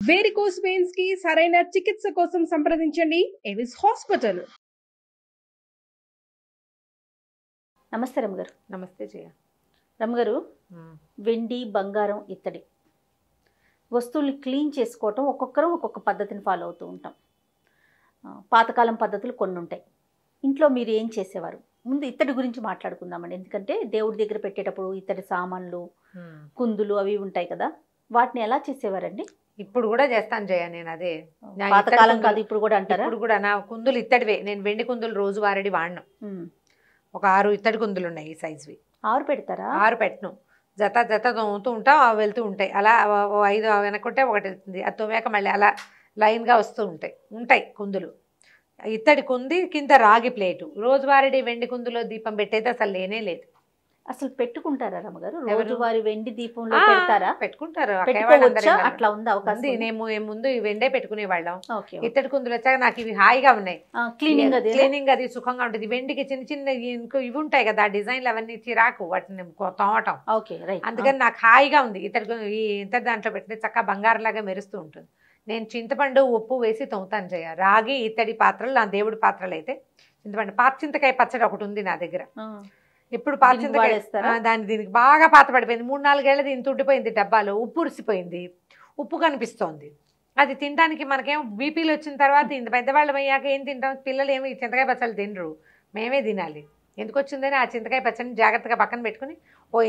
Varicose veins కి సరైన చికిత్స కోసం సంప్రదించండి ఎవిస్ హాస్పిటల్. నమస్తే రమ్మగారు. నమస్తే జయ. రమ్మగారు, వెండి, బంగారం, ఇత్తడి వస్తువుల్ని క్లీన్ చేసుకోవటం ఒక్కొక్కరం ఒక్కొక్క పద్ధతిని ఫాలో అవుతూ ఉంటాం. పాతకాలం పద్ధతులు కొన్ని ఉంటాయి. ఇంట్లో మీరు ఏం చేసేవారు? ముందు ఇత్తడి గురించి మాట్లాడుకుందామండి. ఎందుకంటే దేవుడి దగ్గర పెట్టేటప్పుడు ఇత్తడి సామాన్లు, కుందులు అవి ఉంటాయి కదా, వాటిని ఎలా చేసేవారండి? ఇప్పుడు కూడా చేస్తాను జయ. నేను అదే పాతకాలం కాదు, ఇప్పుడు కూడా అంటారా? ఇప్పుడు కూడా నా కుందులు ఇత్తడివే. నేను వెండి కుందులు రోజు వారడి వాడిను. ఒక 6 ఇత్తడి కుందులు ఉన్నాయి ఈ సైజువి. 6 పెడతారా? 6 పెట్టను. జత జత తోముతూ ఉంటా, వెళ్తూ ఉంటాయి. అలా 5 వెనక్కుంటే ఒకటి వెళ్తుంది. అది తోమాక మళ్ళీ అలా లైన్గా వస్తూ ఉంటాయి కుందులు. ఇత్తడి కుంది కింద రాగి ప్లేటు. రోజువారీ వెండి కుందులో దీపం పెట్టేది అసలు లేనే లేదు. అసలు పెట్టుకుంటారా రమ్మగారు? రోజువారీ వెండి దీపంలో పెడతారా? పెట్టుకుంటారు. అట్లా ఉంది అవకాశం. నేను ముందు ఈ వెండే పెట్టుకునే వాళ్ళం. ఇత్తడి కుందులు వచ్చాక నాకు ఇవి హాయిగా ఉన్నాయి. క్లీనింగ్ అది సుఖంగా ఉంటుంది. వెండికి చిన్న చిన్న ఇవి ఉంటాయి కదా, డిజైన్లు అవన్నీ చిరాకు వాటిని తోమటం. అందుకని నాకు హాయిగా ఉంది. ఇత్తడి దాంట్లో పెట్టిన చక్కగా బంగారంలాగా మెరుస్తూ ఉంటుంది. నేను చింతపండు, ఉప్పు వేసి తోముతాను జయ. రాగి ఇత్తడి పాత్రలు నా దేవుడి పాత్రలు అయితే చింతపండు. పాత చింతకాయ పచ్చడి ఒకటి ఉంది నా దగ్గర. ఇప్పుడు పాత చింతకాయ దీనికి బాగా పాత పడిపోయింది. 3-4 ఏళ్ళది ఇంత ఉండిపోయింది డబ్బాలో. ఉప్పు ఉరిసిపోయింది, ఉప్పు కనిపిస్తోంది. అది తినడానికి మనకేమో బీపీలు వచ్చిన తర్వాత ఇంత పెద్దవాళ్ళం అయ్యాక ఏం తింటాం? పిల్లలు ఏమి చింతకాయ పచ్చళ్ళు తినరు, మేమే తినాలి. ఎందుకు వచ్చిందని ఆ చింతకాయ పచ్చడిని జాగ్రత్తగా పక్కన పెట్టుకుని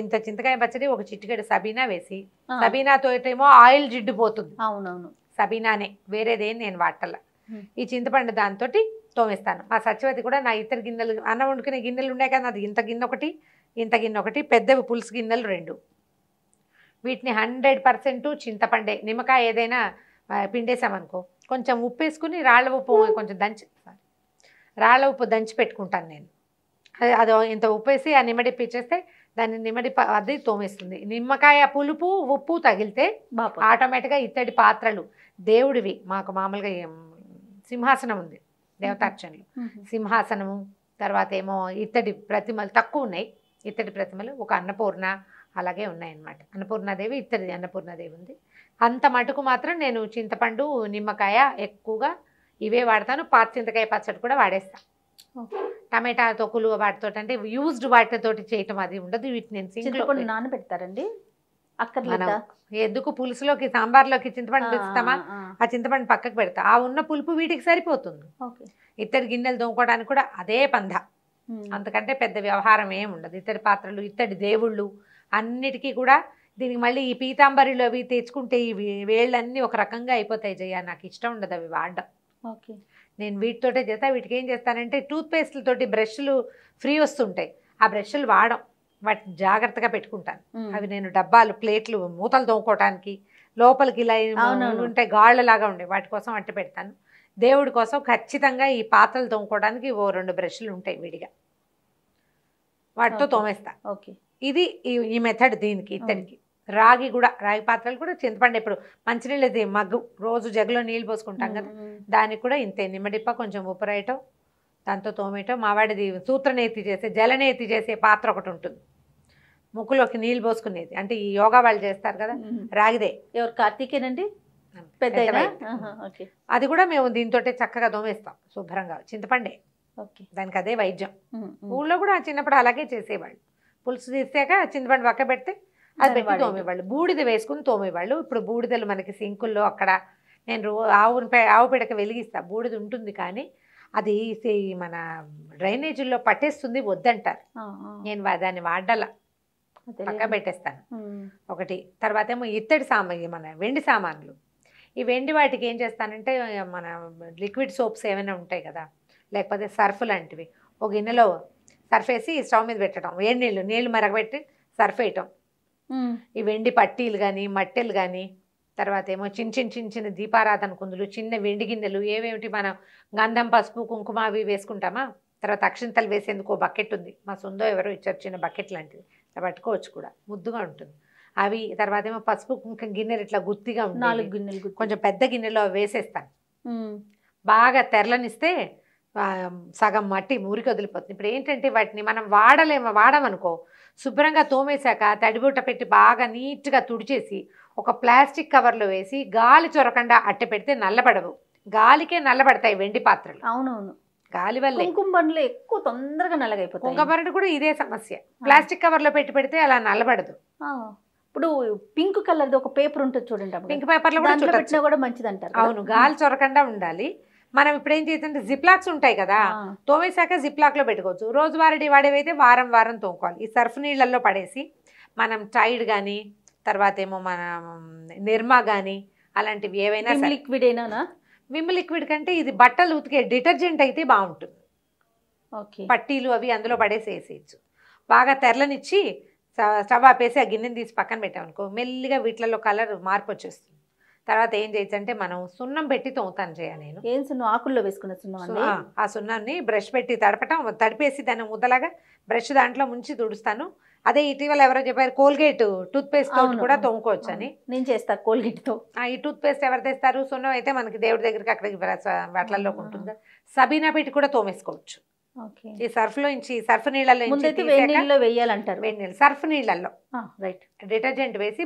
ఇంత చింతకాయ పచ్చడి, ఒక చిటికెడు సబీనా వేసి, సబీనాతో ఏమో ఆయిల్ జిడ్డు పోతుంది. అవునవును, సబీనానే, వేరేదేం నేను వాటల్లా. ఈ చింతపండు దాంతో తోమేస్తాను. మా సత్యవతి కూడా నా ఇద్దరు గిన్నెలు, అన్నం వండుకునే గిన్నెలు ఉన్నాయి కదా, అది ఇంత గిన్నె ఒకటి, ఇంత గిన్నె ఒకటి, పెద్దవి పులుసు గిన్నెలు 2. వీటిని 100% చింతపండే. నిమ్మకాయ ఏదైనా పిండేసామనుకో, కొంచెం ఉప్పు వేసుకుని రాళ్ళ ఉప్పు కొంచెం రాళ్ళ ఉప్పు దంచి పెట్టుకుంటాను నేను. అది ఇంత ఉప్పు వేసి ఆ నిమ్మడిప్పు ఇచ్చేస్తే దాన్ని నిమ్మడిప్పు అది తోమేస్తుంది. నిమ్మకాయ పులుపు, ఉప్పు తగిలితే ఆటోమేటిక్గా ఇత్తడి పాత్రలు దేవుడివి. మాకు మామూలుగా సింహాసనం ఉంది, దేవతార్చనలు, సింహాసనము. తర్వాత ఏమో ఇత్తడి ప్రతిమలు తక్కువ ఉన్నాయి. ఇత్తడి ప్రతిమలు ఒక అన్నపూర్ణ అలాగే ఉన్నాయన్నమాట. అన్నపూర్ణాదేవి, ఇత్తడి అన్నపూర్ణాదేవి ఉంది. అంత మటుకు మాత్రం నేను చింతపండు, నిమ్మకాయ ఎక్కువగా ఇవే వాడతాను. పాత చింతకాయ పచ్చడి కూడా వాడేస్తాను. టమాటా తొక్కులు వాటితో, అంటే యూజ్డ్ వాటితోటి చేయటం అది ఉండదు. వీటిని నేను సింగిల్ నానబెడతారండి. ఎందుకు పులుసులోకి, సాంబార్లోకి చింతపండు తెస్తామా, ఆ చింతపండు పక్కకు పెడతా. ఆ ఉన్న పులుపు వీటికి సరిపోతుంది. ఇత్తడి గిన్నెలు తోముకోవడానికి కూడా అదే పంధ. అంతకంటే పెద్ద వ్యవహారం ఏమి ఉండదు. ఇత్తడి పాత్రలు, ఇత్తడి దేవుళ్ళు అన్నిటికీ కూడా. దీనికి మళ్ళీ ఈ పీతాంబరిలో అవి తెచ్చుకుంటే ఇవి వేళ్ళన్నీ ఒక రకంగా అయిపోతాయి జయ. నాకు ఇష్టం ఉండదు అవి వాడడం. నేను వీటితోటే చేస్తా. వీటికి ఏం చేస్తానంటే టూత్పేస్ట్లతోటి బ్రష్లు ఫ్రీ వస్తుంటాయి, ఆ బ్రష్లు వాడడం, వాటిని జాగ్రత్తగా పెట్టుకుంటాను. అవి నేను డబ్బాలు, ప్లేట్లు, మూతలు తోముకోవటానికి లోపలికి ఇలా ఉంటాయి, గాళ్ళలాగా ఉండే వాటి కోసం అట్ట పెడతాను. దేవుడి కోసం ఖచ్చితంగా ఈ పాత్రలు తోముకోవడానికి 2 బ్రష్లు ఉంటాయి విడిగా, వాటితో తోమేస్తా. ఇది ఈ మెథడ్ దీనికి. ఇత్తడికి. రాగి కూడా, రాగి పాత్రలు కూడా చింతపండు, ఇప్పుడు మంచినీళ్ళది మగ్గు రోజు జగ్గులో నీళ్ళు పోసుకుంటాం కదా, దానికి కూడా ఇంతే. నిమ్మడిప్ప, కొంచెం ఉప్పు రాయటం, దాంతో తోమేయటం. మావాడిది సూత్రనేతి చేసే, జలనేతి చేసే పాత్ర ఒకటి ఉంటుంది, ముక్కులోకి నీళ్ళు పోసుకునేది. అంటే ఈ యోగా వాళ్ళు చేస్తారు కదా, రాగిదే. ఎవరు? కార్తీకేనండి, పెద్ద. అది కూడా మేము దీంతో చక్కగా తోమేస్తాం శుభ్రంగా. చింతపండే దానికి అదే వైద్యం. ఊళ్ళో కూడా చిన్నప్పుడు అలాగే చేసేవాళ్ళు. పులుసు తీసాక చింతపండు పక్క పెడితే అది పెట్టి తోమేవాళ్ళు. బూడిద వేసుకుని తోమేవాళ్ళు. ఇప్పుడు బూడిదలు మనకి సింకుల్లో అక్కడ, నేను ఆవు పిడక వెలిగిస్తా, బూడిద ఉంటుంది కానీ అది మన డ్రైనేజీల్లో పట్టేస్తుంది, వద్దంటారు. నేను దాన్ని వాడాల, పక్క పెట్టేస్తాను ఒకటి. తర్వాత ఏమో ఇత్తడి సామాన్లు, మన వెండి సామాన్లు. ఈ వెండి వాటికి ఏం చేస్తానంటే, మన లిక్విడ్ సోప్స్ ఏమైనా ఉంటాయి కదా, లేకపోతే సర్ఫ్ లాంటివి, ఒక గిన్నెలో సర్ఫ్ వేసి స్టవ్ మీద పెట్టడం, వేడి నీళ్ళు మరగబెట్టి సర్ఫ్ వేయటం. ఈ వెండి పట్టీలు కానీ, మట్టెలు కానీ, తర్వాత ఏమో చిన్న దీపారాధన కుందులు, చిన్న వెండి గిన్నెలు, ఏవేమిటి మనం గంధం, పసుపు, కుంకుమ అవి వేసుకుంటామా. తర్వాత అక్షింతలు వేసేందుకు ఓ బకెట్ ఉంది, మా సొందో ఎవరో ఇచ్చారు, చిన్న బకెట్ లాంటిది, పట్టుకోవచ్చు కూడా, ముద్దుగా ఉంటుంది అవి. తర్వాత ఏమో పసుపు కుంకుమ గిన్నెలు ఇట్లా గుత్తిగా ఉంటాయి, 4 గిన్నెలు, కొంచెం పెద్ద గిన్నెలో వేసేస్తాను. బాగా తెరలనిస్తే సగం మట్టి మురికి వదిలిపోతుంది. ఇప్పుడు ఏంటంటే వాటిని మనం వాడమనుకో, శుభ్రంగా తోమేశాక తడిబుట్ట పెట్టి బాగా నీట్గా తుడిచేసి ఒక ప్లాస్టిక్ కవర్లో వేసి గాలి చొరకుండా అట్టె పెడితే నల్లబడవు. గాలికే నల్లబడతాయి వెండి పాత్రలు. అవునవును, గాలి వల్ల కుంకుమ బండ్లు ఎక్కువ తొందరగా నల్లగైపోతాయి. కుంకుమ కూడా ఇదే సమస్య. ప్లాస్టిక్ కవర్లో పెడితే అలా నల్లబడదు. ఇప్పుడు పింక్ కలర్ ఒక పేపర్ ఉంటుంది చూడండి, పింక్ పేపర్లో కూడా మంచిది అంటారు. అవును, గాలి చొరకుండా ఉండాలి. మనం ఇప్పుడు ఏం చేద్దంటే జిప్లాక్స్ ఉంటాయి కదా, తోమేశాక జిప్లాక్ లో పెట్టుకోవచ్చు. రోజువారీ వాడేవైతే వారం వారం తోముకోవాలి. ఈ సర్ఫ్ నీళ్ళల్లో పడేసి మనం టైడ్ కానీ, తర్వాత ఏమో మన నిర్మా కానీ అలాంటివి ఏవైనా లిక్విడ్ అయినా, విమ్ లిక్విడ్ కంటే ఇది బట్టలు ఉతికే డిటర్జెంట్ అయితే బాగుంటుంది. పట్టీలు అవి అందులో పడేసి వేసేయచ్చు. బాగా తెరలనిచ్చి స్టవ్ ఆపేసి ఆ గిన్నెని తీసి పక్కన పెట్టామనుకో, మెల్లిగా వీటిలలో కలర్ మార్పు వచ్చేస్తుంది. తర్వాత ఏం చేయొచ్చు అంటే మనం సున్నం పెట్టి తోముతాను చేయాలి. నేను ఏం సున్నం? ఆకుల్లో వేసుకున్న సున్నం. ఆ సున్నాన్ని బ్రష్ పెట్టి తడిపేసి దాన్ని ముద్దలాగా బ్రష్ దాంట్లో ముంచి తుడుస్తాను. అదే ఇటీవల ఎవరో చెప్పారు కోల్గేట్ టూత్ పేస్ట్ కూడా తోముకోవచ్చు అని. నేను చేస్తా కోల్గేట్ తో. ఈ టూత్ పేస్ట్ ఎవరు తెస్తారు? సున్నం అయితే మనకి దేవుడి దగ్గరికి అక్కడికి వాటిల్లో ఉంటుంది. సబీనా పెట్టి కూడా తోమేసుకోవచ్చు. ఈ సర్ఫ్ లో సర్ఫ్ నీళ్ళలో వేయాలంటారు. వేడి నీళ్ళు సర్ఫ్ నీళ్ళల్లో డిటర్జెంట్ వేసి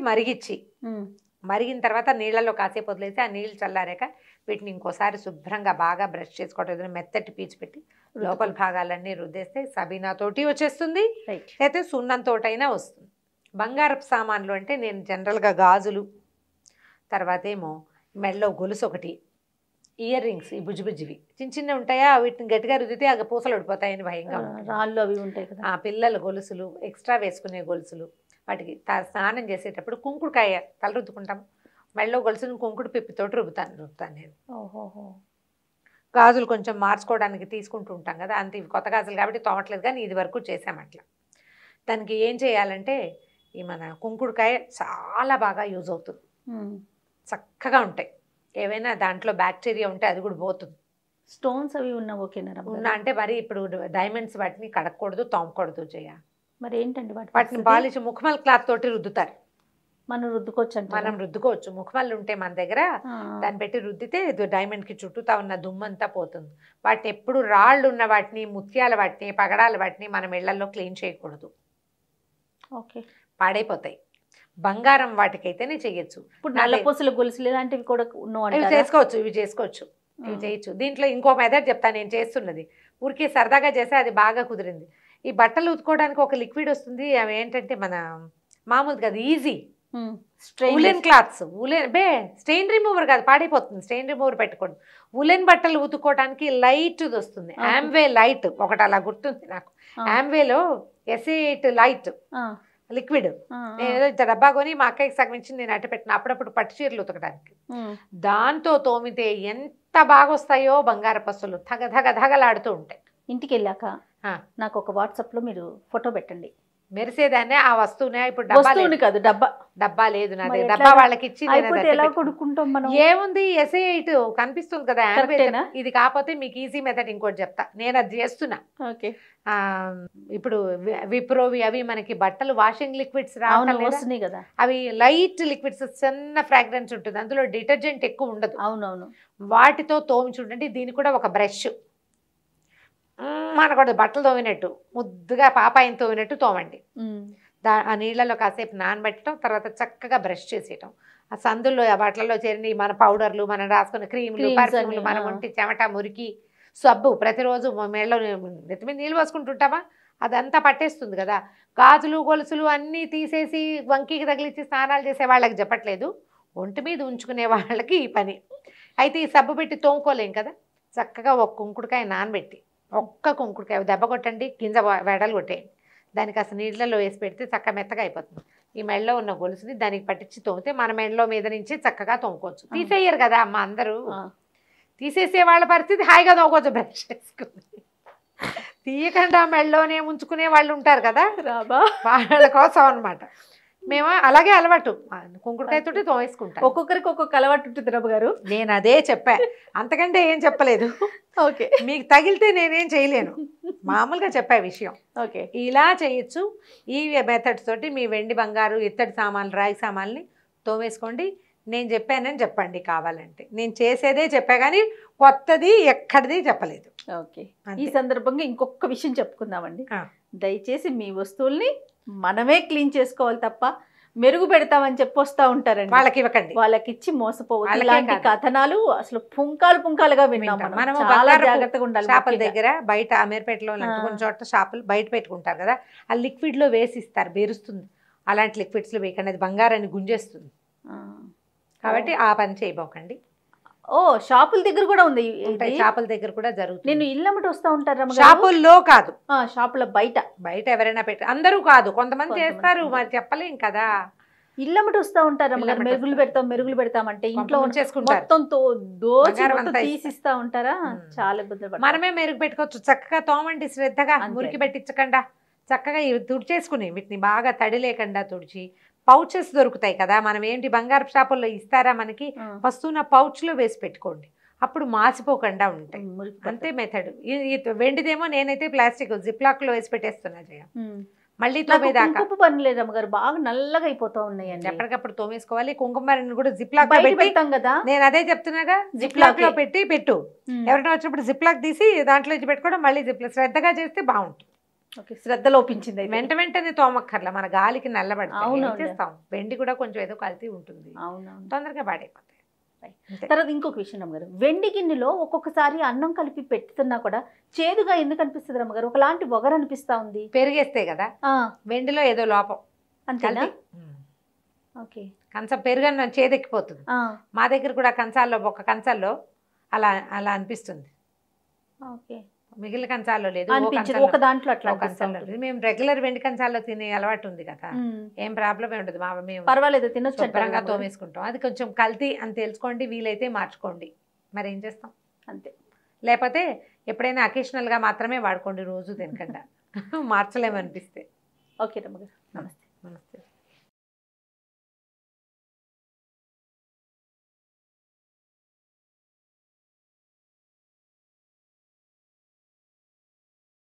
మరిగిన తర్వాత నీళ్ళలో కాసేపు వదిలేసి ఆ నీళ్ళు చల్లారాక వీటిని ఇంకోసారి శుభ్రంగా బాగా బ్రష్ చేసుకోవటం, మెత్తటి పీచు పెట్టి లోపల భాగాలన్నీ రుద్దేస్తే సబీనా తోటి వచ్చేస్తుంది, అయితే సున్నంతోటైనా వస్తుంది. బంగారపు సామాన్లు అంటే నేను జనరల్గా గాజులు, తర్వాత ఏమో మెడలో గొలుసు ఒకటి, ఇయర్ రింగ్స్, ఈ బుజ్జిబుజ్జివి చిన్న చిన్న ఉంటాయా, వీటిని గట్టిగా రుద్దితే ఆ పూసలు ఉడిపోతాయని భయంగా రాళ్ళు అవి ఉంటాయి కదా. పిల్లల గొలుసులు, ఎక్స్ట్రా వేసుకునే గొలుసులు, వాటికి స్నానం చేసేటప్పుడు కుంకుడుకాయ తల రుద్దుకుంటాం, మెడలో గొలుసుని కుంకుడు పిప్పితోటి రుబ్బుతాను నేను. గాజులు కొంచెం మార్చుకోవడానికి తీసుకుంటూ ఉంటాం కదా, అంత ఇవి కొత్త గాజులు కాబట్టి తోమట్లేదు, కానీ ఇది వరకు చేసామట్లా. దానికి ఏం చేయాలంటే ఈ మన కుంకుడుకాయ చాలా బాగా యూజ్ అవుతుంది, చక్కగా ఉంటాయి. ఏవైనా దాంట్లో బ్యాక్టీరియా ఉంటే అది కూడా పోతుంది. స్టోన్స్ అవి ఉన్నా అంటే మరి ఇప్పుడు డైమండ్స్ వాటిని కడగకూడదు, తోమకూడదు చేయ. మరి ఏంటండి వాటిని పాలిష్ ముఖమల్ క్లాత్ తోటి రుద్దుతారు. మనం రుద్దుకోవచ్చు. ముఖమల్లు ఉంటే మన దగ్గర దాన్ని పెట్టి రుద్దితే డైమండ్ కి చుట్టూతా ఉన్న దుమ్మంతా పోతుంది. వాటిని ఎప్పుడు రాళ్ళు ఉన్న వాటిని, ముత్యాల వాటిని, పగడాల వాటిని మనం ఇళ్లలో క్లీన్ చేయకూడదు, పాడైపోతాయి. బంగారం వాటికైతేనే చెయ్యొచ్చు. ఇప్పుడు నల్లపూసలు గొలుసులు ఇలాంటివి కూడా చేసుకోవచ్చు, ఇవి చేయొచ్చు. దీంట్లో ఇంకో మెథడ్ చెప్తాను నేను చేస్తున్నది. ఊరికే సరదాగా చేస్తే అది బాగా కుదిరింది. ఈ బట్టలు ఉతుకోవడానికి ఒక లిక్విడ్ వస్తుంది, అవి ఏంటంటే మన మామూలుది కాదు, easy woollen clothes. Strain remover కాదు, పాడైపోతుంది. స్టెయిన్ రిమూవర్ పెట్టుకోండి. ఉలెన్ బట్టలు ఉతుక్కోవడానికి లైట్ వస్తుంది, ఆమ్వే లైట్ ఒకటి అలా గుర్తుంది నాకు. ఆమ్వేలో SA8 లైట్ లిక్విడ్ నేను ఏదో డబ్బా కొని మా అక్కకి సగమించి నేను అట్ట పెట్టిన అప్పుడప్పుడు పట్టు చీరలు ఉతకడానికి. దాంతో తోమితే ఎంత బాగా వస్తాయో బంగారు పసులు, ధగలాడుతూ ఉంటాయి. ఇంటికి వెళ్ళాక నాకు ఒక వాట్సాప్ లో మీరు ఫోటో పెట్టండి. మెరిసేదాన్ని ఆ వస్తువునే. ఇప్పుడు డబ్బా లేదు నాది, డబ్బా వాళ్ళకి ఇచ్చి ఏముంది SA8 కనిపిస్తుంది కదా, ఇది కాకపోతే మీకు ఈజీ మెథడ్ ఇంకోటి చెప్తా, నేను అది చేస్తున్నా. ఇప్పుడు విప్రోవి అవి మనకి బట్టలు వాషింగ్ లిక్విడ్స్ రావాలి కదా, అవి లైట్ లిక్విడ్స్, చిన్న ఫ్రాగ్రెన్స్ ఉంటుంది, అందులో డిటర్జెంట్ ఎక్కువ ఉండదు. అవునవును, వాటితో తోమి చూడండి. దీని కూడా ఒక బ్రష్ మనకూడదు, బట్టలు తోమినట్టు ముద్దుగా పాపాయిని తోమినట్టు తోమండి. ఆ నీళ్ళలో కాసేపు నానబెట్టడం, తర్వాత చక్కగా బ్రష్ చేసేయటం. ఆ సందుల్లో వాటిల్లో చేరిన మన పౌడర్లు, మనం రాసుకున్న క్రీములు, పర్ఫ్యూమ్లు, మన ఒంటి చెమట, మురికి, సబ్బు ప్రతిరోజు మెడలో నెత్తి మీద నీళ్ళు పోసుకుంటుంటామా, అదంతా పట్టేస్తుంది కదా. గాజులు గొలుసులు అన్నీ తీసేసి వంకికి తగిలించి స్నానాలు చేసే వాళ్ళకి చెప్పట్లేదు, ఒంటి మీద ఉంచుకునే వాళ్ళకి ఈ పని. అయితే ఈ సబ్బు పెట్టి తోముకోలేం కదా, చక్కగా ఒక కుంకుడుకాయ నానబెట్టి, ఒక్క కుంకుడుకాయ దెబ్బ కొట్టండి, గింజ వెడలు కొట్టేయండి, దానికి అసలు నీళ్ళలో వేసి పెడితే చక్క మెత్తగా అయిపోతుంది. ఈ మెడలో ఉన్న గొలుసుని దానికి పట్టించి తోమితే మన మెడలో మీద నుంచి చక్కగా తోముకోవచ్చు. తీసేయరు కదా అమ్మ అందరూ, తీసేసే వాళ్ళ పరిస్థితి హాయిగా తోముకోవచ్చు బ్రష్ చేసుకుని. తీయకుండా మెడలోనే ఉంచుకునే వాళ్ళు ఉంటారు కదా, వాళ్ళ కోసం అనమాట. మేము అలాగే అలవాటు, కుంకుడుకాయతోటి తోమేసుకుంటాం. ఒక్కొక్కరికి ఒక్కొక్క అలవాటు ఉంటుంది రమ్మ గారు. నేను అదే చెప్పా, అంతకంటే ఏం చెప్పలేదు. ఓకే, మీకు తగిలితే నేనేం చేయలేను, మామూలుగా చెప్పే విషయం. ఓకే, ఇలా చేయొచ్చు. ఈ మెథడ్స్ తోటి మీ వెండి, బంగారు, ఇత్తడి సామాన్లు, రాయి సామాన్లని తోమేసుకోండి. నేను చెప్పానని చెప్పండి కావాలంటే. నేను చేసేదే చెప్పా కానీ కొత్తది ఎక్కడిది చెప్పలేదు. ఓకే, ఈ సందర్భంగా ఇంకొక విషయం చెప్పుకుందామండి. దయచేసి మీ వస్తువుల్ని మనమే క్లీన్ చేసుకోవాలి తప్ప మెరుగు పెడతామని చెప్పి వస్తా ఉంటారండి, వాళ్ళకి ఇవ్వకండి, వాళ్ళకి ఇచ్చి మోసపోవద్దు. వాళ్ళకే ఇలాంటి కాదు. కథనాలు అసలు పుంకాలుగా విన్నాం మనం. మనము చాలా బంగారపు జాగ్రత్తగా ఉండాలి. షాపుల ముఖ్యంగా. దగ్గర బయట అమీర్పేటలో కొన్ని చోట్ల షాపులు బయట పెట్టుకుంటారు కదా, ఆ లిక్విడ్ లో వేసి ఇస్తారు, బెరుస్తుంది. అలాంటి లిక్విడ్స్ లో వేయకండి, అది బంగారాన్ని గుంజేస్తుంది. కాబట్టి ఆ పని చేయబోకండి. ఓ షాపుల దగ్గర కూడా ఉంది ఉంటాయి, షాపుల దగ్గర కూడా జరుగుతుంది. నేను ఇల్లమ్మటి వస్తా ఉంటారు. షాపుల్లో కాదు, షాపుల బయట బయట ఎవరైనా పెట్టి, అందరూ కాదు, కొంతమంది చేస్తారు, మరి చెప్పలేం కదా. ఇల్లమ్మటి వస్తూ ఉంటారు అమ్మగారు, మెరుగులు పెడతామంటే ఇంట్లో చేసుకుంటారు, మొత్తం దోచి మొత్తం తీసిస్తా ఉంటారా, చాలా ఇబ్బందులు. మనమే మెరుగు పెట్టుకోవచ్చు, చక్కగా తోమండి, శ్రద్ధగా మురికి పెట్టించకుండా చక్కగా తుడిచేసుకుని వీటిని బాగా తడి లేకుండా తుడిచి. పౌచెస్ దొరుకుతాయి కదా, మనం ఏంటి బంగారు షాపుల్లో ఇస్తారా మనకి, వస్తున్న పౌచ్లో వేసి పెట్టుకోండి, అప్పుడు మాసిపోకుండా ఉంటాయి. అంతే మెథడ్. వెండిదేమో నేనైతే ప్లాస్టిక్ జిప్లాక్ లో వేసి పెట్టేస్తున్నా జయ, మళ్ళీ తోమేదాకా పని లేదు అమ్మగారు, బాగా నల్లగా అయిపోతా ఉన్నాయండి. ఎప్పటికప్పుడు తోమేసుకోవాలి. కుంకుమారిని కూడా జిప్లాక్ లో పెడతాం కదా, నేను అదే చెప్తున్నాగా, జిప్లాక్ లో పెట్టు. ఎవరైనా వచ్చినప్పుడు జిప్లాక్ తీసి దాంట్లో పెట్టుకోవడం, మళ్ళీ జిప్లాక్ శ్రద్ధగా చేస్తే బాగుంటుంది. శ్రద్ధ లోపించింది. వెంటనే తోమక్కర్లా, మన గాలికి నల్లబడతాం. వెండి కూడా కొంచెం ఏదో కల్తీ ఉంటుంది, తొందరగా పాడైపోతాయి. తర్వాత ఇంకొక విషయం అమ్మగారు, వెండి గిన్నెలో ఒక్కొక్కసారి అన్నం కలిపి పెట్టుతున్నా కూడా చేదుగా ఎందుకు అనిపిస్తుంది అమ్మగారు, ఒకలాంటి పొగరు అనిపిస్తా ఉంది. పెరిగేస్తే కదా, వెండిలో ఏదో లోపం అంతేనా? ఓకే, కంచం పెరుగన్న చేదెక్కిపోతుంది. మా దగ్గర కూడా కంచాల్లో ఒక కంచాల్లో అలా అనిపిస్తుంది. ఓకే, మిగిలిన కంచాల్లో లేదు, ఒక దాంట్లో అట్లా కంచాల్లో. మేము రెగ్యులర్ వెండి కంచాల్లో తినే అలవాటు ఉంది కదా, ఏం ప్రాబ్లం ఉండదు. మేము పర్వాలేదు, తినొచ్చు, శుభ్రంగా తోమేసుకుంటాం. అది కొంచెం కల్తీ అని తెలుసుకోండి, వీలైతే మార్చుకోండి, మరి ఏం చేస్తాం అంతే. లేకపోతే ఎప్పుడైనా అకేషనల్ గా మాత్రమే వాడుకోండి, రోజు తినకుండా. మార్చలేమనిపిస్తే. ఓకే నమస్తే. నమస్తే.